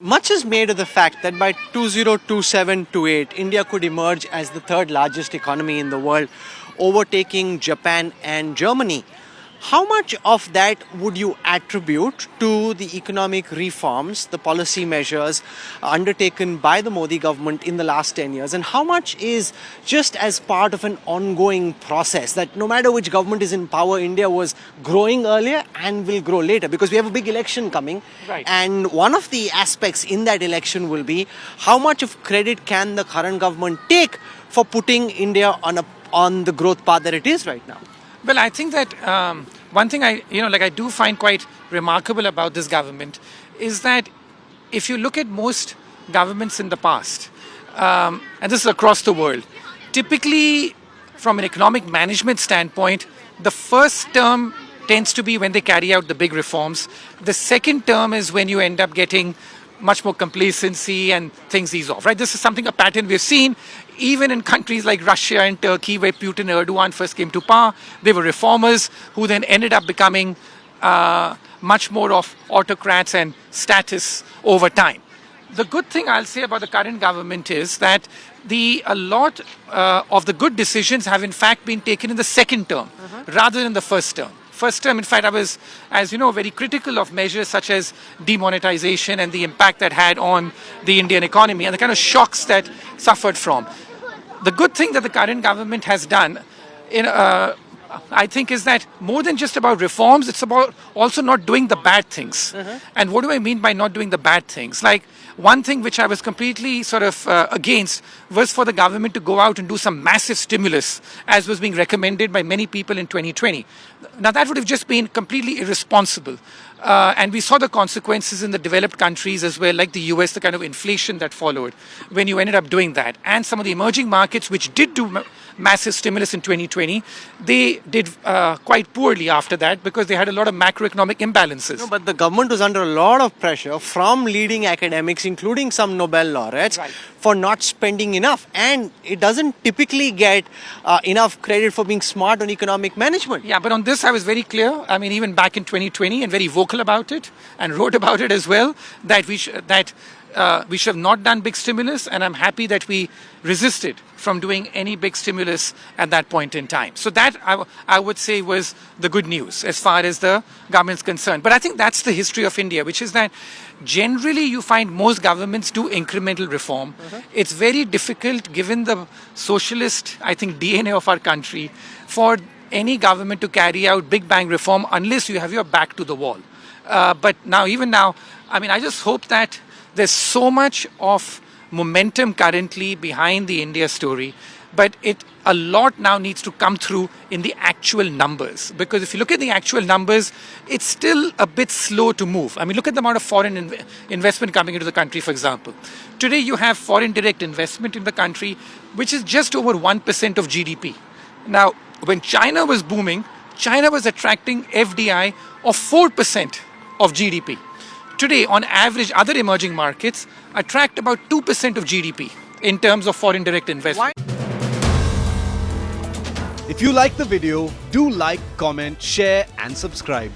Much is made of the fact that by 2027-28, India could emerge as the third largest economy in the world, overtaking Japan and Germany. How much of that would you attribute to the economic reforms, the policy measures undertaken by the Modi government in the last 10 years? And how much is just as part of an ongoing process that no matter which government is in power, India was growing earlier and will grow later? Because we have a big election coming. Right. And one of the aspects in that election will be how much of credit can the current government take for putting India on the growth path that it is right now? Well, I think that one thing I do find quite remarkable about this government is that if you look at most governments in the past, and this is across the world, typically from an economic management standpoint, the first term tends to be when they carry out the big reforms. The second term is when you end up getting much more complacency and things ease off, right? This is a pattern we've seen even in countries like Russia and Turkey, where Putin and Erdogan first came to power. They were reformers who then ended up becoming much more of autocrats and status over time. The good thing I'll say about the current government is that a lot of the good decisions have in fact been taken in the second term rather than the first term. First term, in fact, I was, as you know, very critical of measures such as demonetization and the impact that had on the Indian economy and the kind of shocks that suffered from. The good thing that the current government has done, I think, is that more than just about reforms, it's about also not doing the bad things. And what do I mean by not doing the bad things? Like, one thing which I was completely against was for the government to go out and do some massive stimulus, as was being recommended by many people in 2020. Now, that would have just been completely irresponsible. And we saw the consequences in the developed countries as well, like the US, the kind of inflation that followed when you ended up doing that. And some of the emerging markets which did do massive stimulus in 2020, they did quite poorly after that because they had a lot of macroeconomic imbalances. No, but the government was under a lot of pressure from leading academics, including some Nobel laureates, Right, for not spending enough. And it doesn't typically get enough credit for being smart on economic management. Yeah, but on this I was very clear. I mean, even back in 2020, and very vocal about it, and wrote about it as well, that we should have not done big stimulus, and I'm happy that we resisted from doing any big stimulus at that point in time. So that I would say was the good news as far as the government's concerned. But I think that's the history of India, which is that generally you find most governments do incremental reform. It's very difficult, given the socialist, I think, DNA of our country, for any government to carry out big bang reform unless you have your back to the wall. But even now, I mean, I just hope that there's so much of momentum currently behind the India story, but a lot now needs to come through in the actual numbers. Because if you look at the actual numbers, it's still a bit slow to move. I mean, look at the amount of foreign investment coming into the country, for example. Today, you have foreign direct investment in the country, which is just over 1% of GDP. Now, when China was booming, China was attracting FDI of 4% of GDP. Today, on average, other emerging markets attract about 2% of GDP in terms of foreign direct investment. If you like the video, do like, comment, share and subscribe.